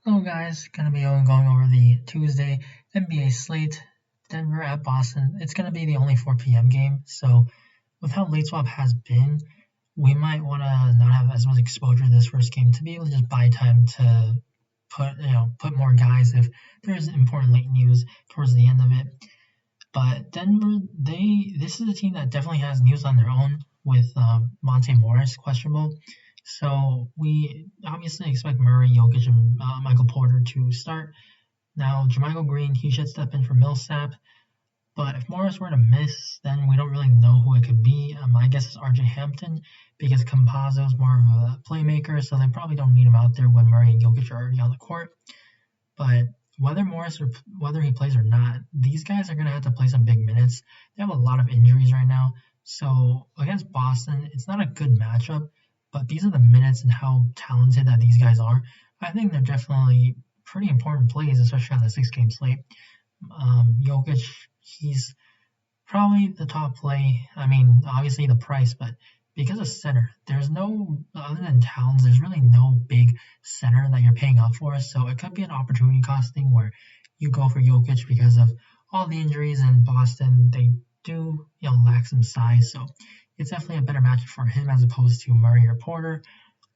Hello guys, gonna be going over the Tuesday NBA slate. Denver at Boston. It's gonna be the only 4 p.m. game, so with how late swap has been, we might want to not have as much exposure to this first game to be able to just buy time to put more guys if there's important late news towards the end of it. But Denver, this is a team that definitely has news on their own with Monte Morris questionable. So we obviously expect Murray, Jokic, and Michael Porter to start. Now, JaMychal Green, he should step in for Millsap. But if Morris were to miss, then we don't really know who it could be. My guess is RJ Hampton because Campazzo is more of a playmaker, so they probably don't need him out there when Murray and Jokic are already on the court. But whether he plays or not, these guys are going to have to play some big minutes. They have a lot of injuries right now. So against Boston, it's not a good matchup, but these are the minutes and how talented that these guys are. I think they're definitely pretty important plays, especially on the 6-game slate. Jokic, he's probably the top play. I mean, obviously the price, but because of center, there's no, other than Towns, there's really no big center that you're paying up for. So it could be an opportunity cost thing where you go for Jokic because of all the injuries in Boston. They do, lack some size. So it's definitely a better matchup for him as opposed to Murray or Porter.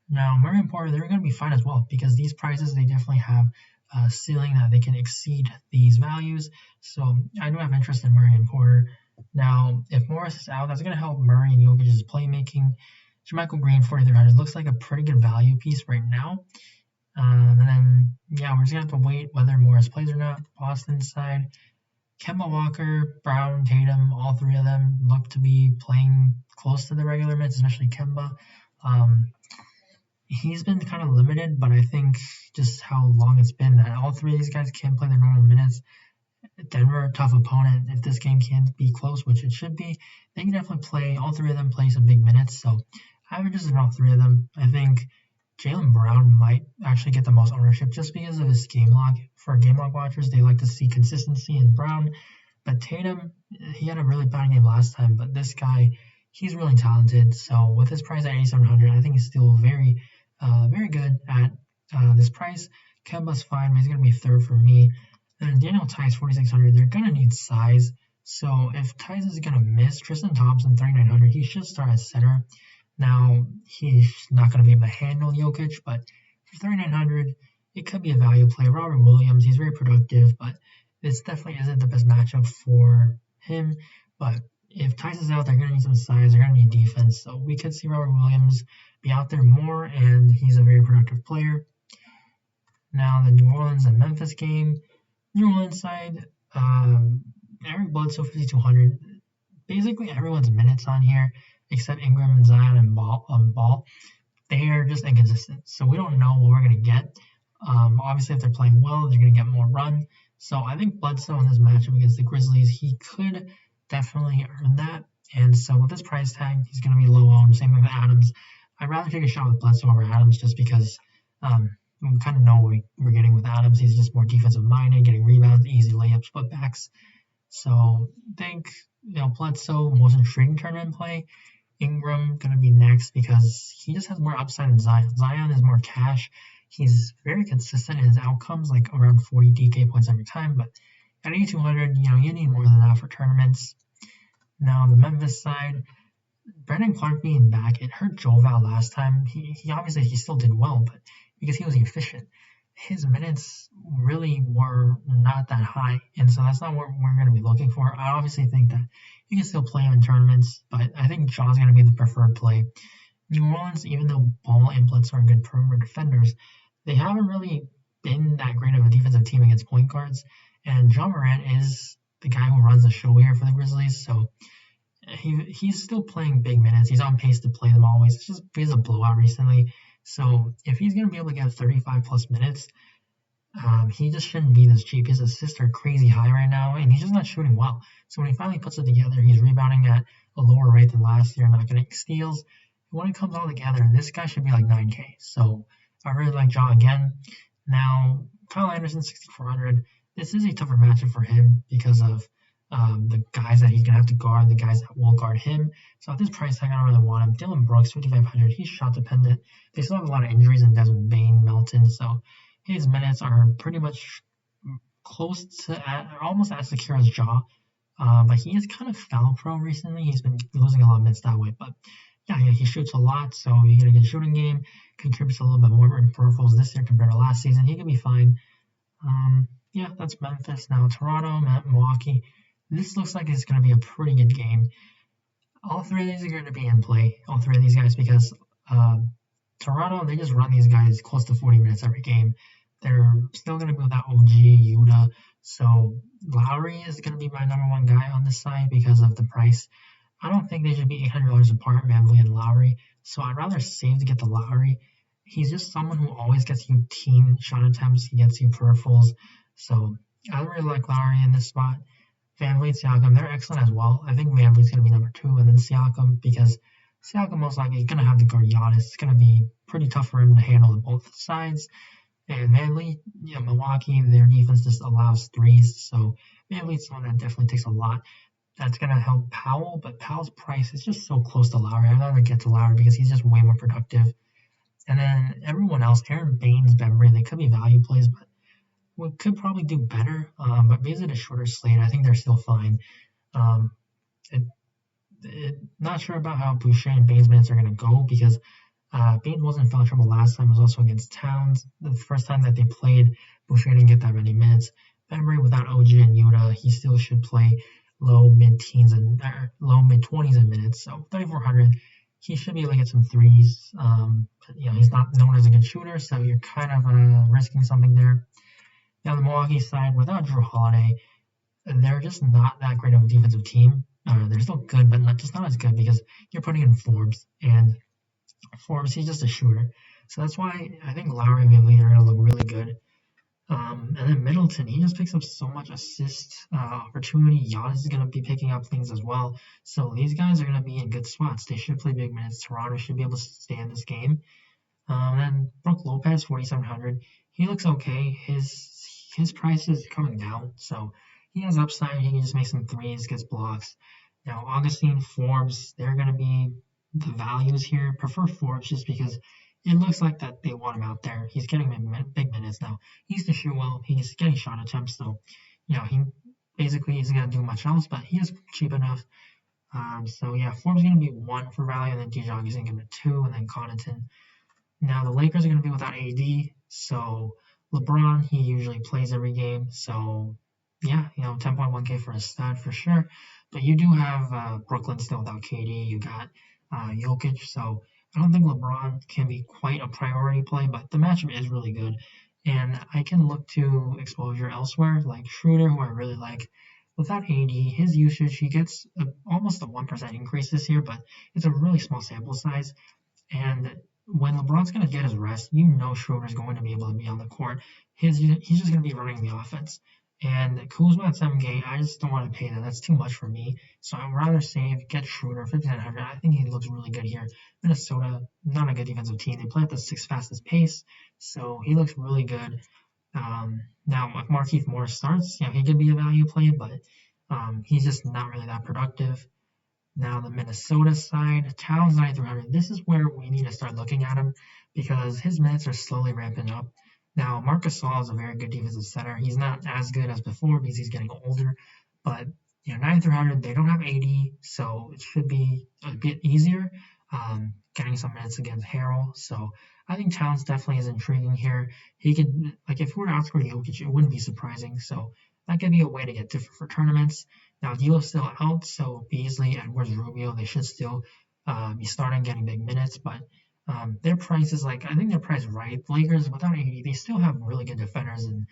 Now, Murray and Porter, they're going to be fine as well because these prices, they definitely have a ceiling that they can exceed these values. So I do have interest in Murray and Porter. Now, if Morris is out, that's going to help Murray and Jokic's playmaking. JaMychal Green, 4,300, looks like a pretty good value piece right now. And then, we're just going to have to wait whether Morris plays or not. Boston side, Kemba Walker, Brown, Tatum, all three of them look to be playing close to the regular minutes, especially Kemba. He's been kind of limited, but I think just how long it's been that all three of these guys can't play their normal minutes. Denver, tough opponent. If this game can't be close, which it should be, they can definitely play. All three of them play some big minutes, so I have interest in all three of them. I think Jaylen Brown might actually get the most ownership just because of his game log. For game log watchers, they like to see consistency in Brown. But Tatum, he had a really bad game last time, but this guy, he's really talented. So with his price at 8,700, I think he's still very good at this price. Kemba's fine, but he's going to be third for me. And Daniel Tice, 4,600, they're going to need size. So if Tice is going to miss, Tristan Thompson, 3,900, he should start at center. Now, he's not going to be able to handle Jokic, but for 3,900, it could be a value play. Robert Williams, he's very productive, but this definitely isn't the best matchup for him. But if Tice is out, they're going to need some size. They're going to need defense. So we could see Robert Williams be out there more, and he's a very productive player. Now, the New Orleans and Memphis game. New Orleans side, Eric Bledsoe, 5,200. Basically, everyone's minutes on here, except Ingram and Zion and Ball. They are just inconsistent. So we don't know what we're going to get. Obviously, if they're playing well, they're going to get more run. So I think Bledsoe in this matchup against the Grizzlies, he could definitely earn that. And so with this price tag, he's going to be low owned. Same thing with Adams. I'd rather take a shot with Bledsoe over Adams just because we kind of know what we're getting with Adams. He's just more defensive minded, getting rebounds, easy layups, putbacks. So I think, Bledsoe, most intriguing tournament play. Ingram going to be next because he just has more upside than Zion. Zion is more cash. He's very consistent in his outcomes, like around 40 DK points every time. But at 8,200, you need more than that for tournaments. Now, the Memphis side, Brandon Clark being back, it hurt Joval last time. He obviously still did well, but because he was efficient, his minutes really were not that high, and so that's not what we're going to be looking for. I obviously think that you can still play him in tournaments, but I think Jaw's going to be the preferred play. New Orleans, even though Ball and Bledsoe are good perimeter defenders, they haven't really been that great of a defensive team against point guards, and Ja Morant is the guy who runs the show here for the Grizzlies, so he's still playing big minutes. He's on pace to play them always. It's just because of a blowout recently. So if he's going to be able to get 35 plus minutes, he just shouldn't be this cheap. His assists are crazy high right now, and he's just not shooting well. So when he finally puts it together, he's rebounding at a lower rate than last year, not getting steals. When it comes all together, this guy should be like 9K. So I really like Ja again. Now, Kyle Anderson, 6,400. This is a tougher matchup for him because of the guys that he's going to have to guard, the guys that will guard him. So at this price tag, I don't really want him. Dylan Brooks, 5,500. He's shot dependent. They still have a lot of injuries in Desmond Bain, Melton. So his minutes are pretty much close to almost as secure as Jaw. But he is kind of foul prone recently. He's been losing a lot of minutes that way. But yeah, he shoots a lot, so you get a good shooting game. Contributes a little bit more in peripherals this year compared to last season. He could be fine. Yeah, that's Memphis. Now Toronto, Milwaukee. This looks like it's going to be a pretty good game. All three of these are going to be in play. All three of these guys because Toronto, they just run these guys close to 40 minutes every game. They're still going to be without OG, Yuta. So Lowry is going to be my number one guy on this side because of the price. I don't think they should be $800 apart, Manley and Lowry. So I'd rather save to get the Lowry. He's just someone who always gets you teen shot attempts. He gets you peripherals. So I really like Lowry in this spot. VanVleet, Siakam, they're excellent as well. I think VanVleet's going to be number 2 and then Siakam because Siakam most likely is going to have to guard Giannis. It's going to be pretty tough for him to handle both sides. And VanVleet, Milwaukee, their defense just allows threes. So VanVleet's one that definitely takes a lot. That's going to help Powell, but Powell's price is just so close to Lowry. I'd rather get to Lowry because he's just way more productive. And then everyone else, Aaron Baines, Bembry, they could be value plays, but we could probably do better. But because it's a shorter slate, I think they're still fine. Not sure about how Boucher and Baines minutes are going to go because Baines wasn't in foul trouble last time. It was also against Towns. The first time that they played, Boucher didn't get that many minutes. Bembry without OG and Yuta, he still should play low mid 20s in minutes. So 3,400, he should be able to get some threes. He's not known as a good shooter, so you're kind of risking something there. Now the Milwaukee side, without Drew Holiday, they're just not that great of a defensive team. They're still good, but just not as good because you're putting in Forbes, and Forbes, he's just a shooter. So that's why I think Lowry and VanVleet are going to look really good. And then Middleton, he just picks up so much assist opportunity. Giannis is going to be picking up things as well. So these guys are going to be in good spots. They should play big minutes. Toronto should be able to stay in this game. And then Brook Lopez, 4,700. He looks okay. His price is coming down, so he has upside. He can just make some threes, gets blocks. Now Augustine, Forbes, they're going to be the values here. Prefer Forbes just because it looks like that they want him out there. He's getting big minutes now. He used to shoot well. He's getting shot attempts, so he basically isn't going to do much else, but he is cheap enough. So yeah, Forbes is going to be 1 for value, and then DJ is going to be 2, and then Connaughton. Now the Lakers are going to be without AD, so LeBron, he usually plays every game, so yeah, 10.1K for a stud for sure. But you do have Brooklyn still without KD. You got Jokic, so I don't think LeBron can be quite a priority play, but the matchup is really good. And I can look to exposure elsewhere, like Schroeder, who I really like. Without AD, his usage, he gets almost a 1% increase this year, but it's a really small sample size. And when LeBron's going to get his rest, Schroeder's going to be able to be on the court. He's just going to be running the offense. And Kuzma at 7K, I just don't want to pay that. That's too much for me. So I'd rather save, get Schroeder, 5,900. I think he looks really good here. Minnesota, not a good defensive team. They play at the 6th fastest pace, so he looks really good. Now, if Markieff Morris starts, he could be a value play, but he's just not really that productive. Now, the Minnesota side, Towns 9,300. This is where we need to start looking at him because his minutes are slowly ramping up. Now, Marcus Gasol is a very good defensive center. He's not as good as before because he's getting older, but 9,300, they don't have AD, so it should be a bit easier getting some minutes against Harrell. So I think Towns definitely is intriguing here. He could, if we were to outscore Jokic, it wouldn't be surprising. So that could be a way to get different for tournaments. Now, D'Lo's still out, so Beasley, Edwards, Rubio, they should still be starting getting big minutes, but their price is I think their price is right. The Lakers, without AD, they still have really good defenders, and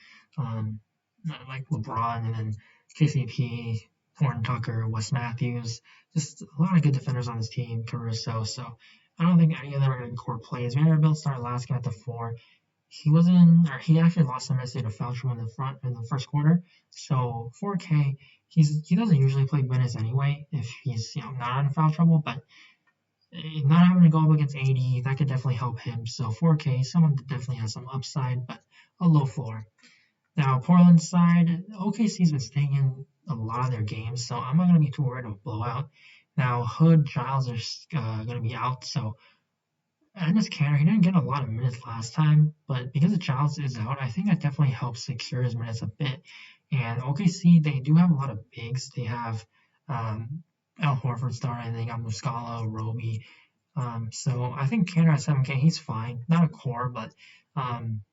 like LeBron, and then KCP, Horton Tucker, Wes Matthews, just a lot of good defenders on this team, Caruso. So I don't think any of them are going to core plays. Vanderbilt started last game at the 4. He actually lost some minutes to foul trouble in the first quarter. So 4K, he doesn't usually play minutes anyway if he's not in foul trouble, but not having to go up against AD, that could definitely help him. So 4K, someone that definitely has some upside, but a low floor. Now, Portland side, OKC's been staying in a lot of their games, so I'm not going to be too worried of blowout. Now, Hood, Giles are going to be out, so And as Canner, he didn't get a lot of minutes last time, but because the Giles is out, I think that definitely helps secure his minutes a bit. And OKC, they do have a lot of bigs. They have um, Al Horford starting, they got Muscala, Roby. So I think Canner at 7K, he's fine. Not a core, but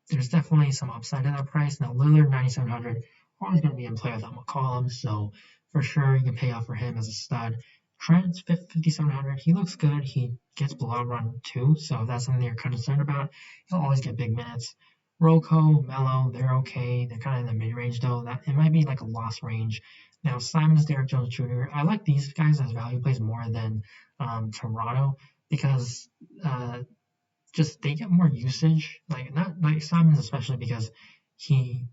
there's definitely some upside to that price. Now Lillard 9,700, always going to be in play without McCollum, so for sure you can pay off for him as a stud. Trent's 5,700. He looks good. He gets blowout run too, so if that's something you're concerned about, he'll always get big minutes. Rocco, Mello, they're okay. They're kind of in the mid range though. That it might be like a lost range. Now Simons, Derek Jones Jr. I like these guys as value plays more than Toronto because just they get more usage. Like not like Simons especially because he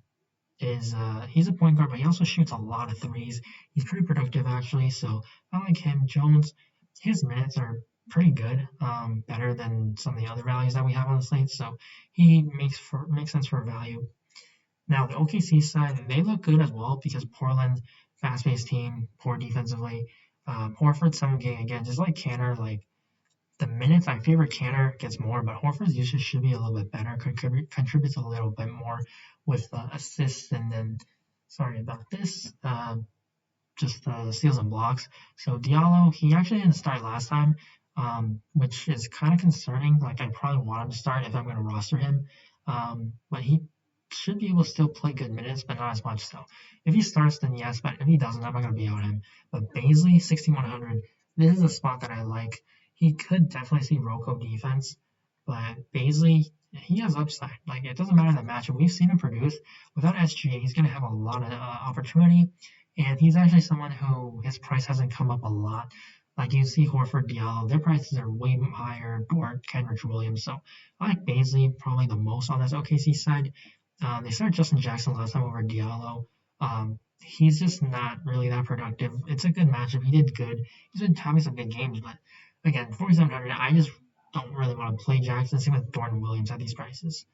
is he's a point guard, but he also shoots a lot of threes. He's pretty productive actually, so I like him. Jones, his minutes are pretty good, better than some of the other values that we have on the slate, so he makes sense for value. Now the OKC side, they look good as well because Portland, fast-paced team, poor defensively. Horford 7K again, just like Canner, like the minutes I favor Canner gets more, but Horford's usage should be a little bit better. Contributes a little bit more with assists and then sorry about this, just steals and blocks. So Diallo, he actually didn't start last time, which is kind of concerning. Like I probably want him to start if I'm going to roster him, but he should be able to still play good minutes, but not as much. So if he starts, then yes, but if he doesn't, I'm not going to be on him. But Baisley, 6,100. This is a spot that I like. He could definitely see Rocco defense, but Baisley, he has upside. Like it doesn't matter the matchup. We've seen him produce without SGA. He's going to have a lot of opportunity, and he's actually someone who his price hasn't come up a lot. Like you see Horford, Diallo, their prices are way higher. Dort, Kenrich Williams. So I like Baisley probably the most on this OKC side. They started Justin Jackson last time over Diallo. He's just not really that productive. It's a good matchup. He did good. He's been having some good games, but again, 4,700. I just don't really want to play Jackson. Same with Thornton Williams at these prices.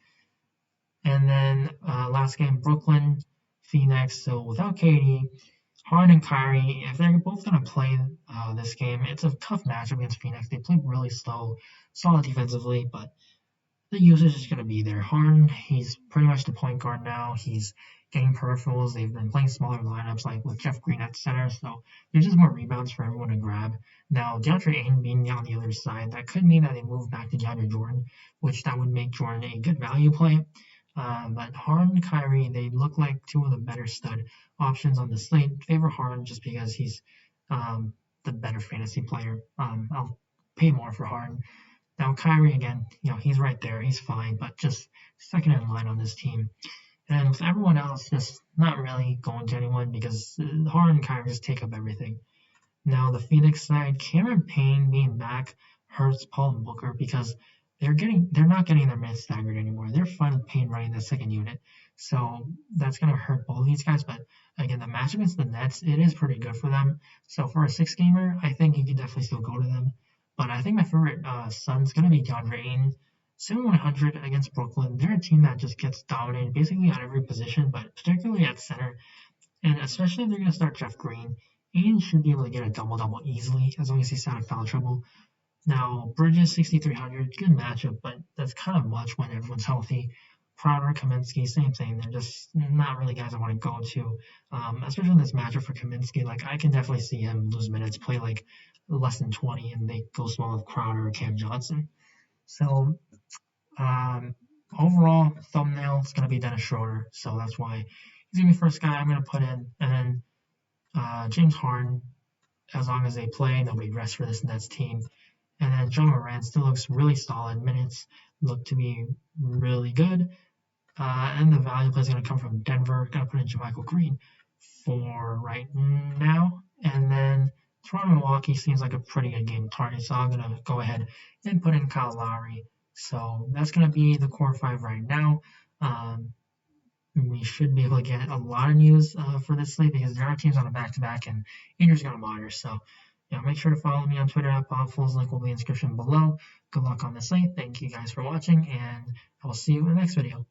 And then last game, Brooklyn, Phoenix. So without KD, Harden and Kyrie, if they're both going to play this game, it's a tough matchup against Phoenix. They play really slow, solid defensively, but the usage is going to be there. Harden, he's pretty much the point guard now. He's getting peripherals. They've been playing smaller lineups like with Jeff Green at center, so there's just more rebounds for everyone to grab. Now, DeAndre Ayton being on the other side, that could mean that they move back to DeAndre Jordan, which that would make Jordan a good value play. But Harden, Kyrie, they look like two of the better stud options on the slate. Favor Harden just because he's the better fantasy player. I'll pay more for Harden. Now Kyrie again, he's right there, he's fine, but just second in line on this team. And with everyone else, just not really going to anyone because Harden and Kyrie just take up everything. Now the Phoenix side, Cameron Payne being back hurts Paul and Booker because they're not getting their minutes staggered anymore. They're fine with Payne running the second unit. So that's gonna hurt both these guys. But again, the match against the Nets, it is pretty good for them. So for a 6 gamer, I think you can definitely still go to them. But I think my favorite Sun's gonna be DeAndre Ayton. 7,100 against Brooklyn. They're a team that just gets dominated basically at every position, but particularly at center. And especially if they're going to start Jeff Green, Aiden should be able to get a double-double easily as long as he's out of foul trouble. Now, Bridges, 6,300, good matchup, but that's kind of much when everyone's healthy. Crowder, Kaminsky, same thing. They're just not really guys I want to go to, especially in this matchup for Kaminsky. Like, I can definitely see him lose minutes, play like less than 20, and they go small with Crowder or Cam Johnson. So, overall, thumbnail is going to be Dennis Schroeder, so that's why he's going to be the first guy I'm going to put in. And then James Harden, as long as they play, nobody rests for this Nets team. And then John Moran still looks really solid. Minutes look to be really good. And the value play is going to come from Denver. Going to put in JaMychal Green for right now. And then Toronto Milwaukee seems like a pretty good game target, so I'm going to go ahead and put in Kyle Lowry. So that's going to be the core 5 right now. We should be able to get a lot of news for this slate because there are teams on a back-to-back and injuries going to monitor. So make sure to follow me on Twitter at BobFools. Link will be in the description below. Good luck on this slate. Thank you guys for watching, and I will see you in the next video.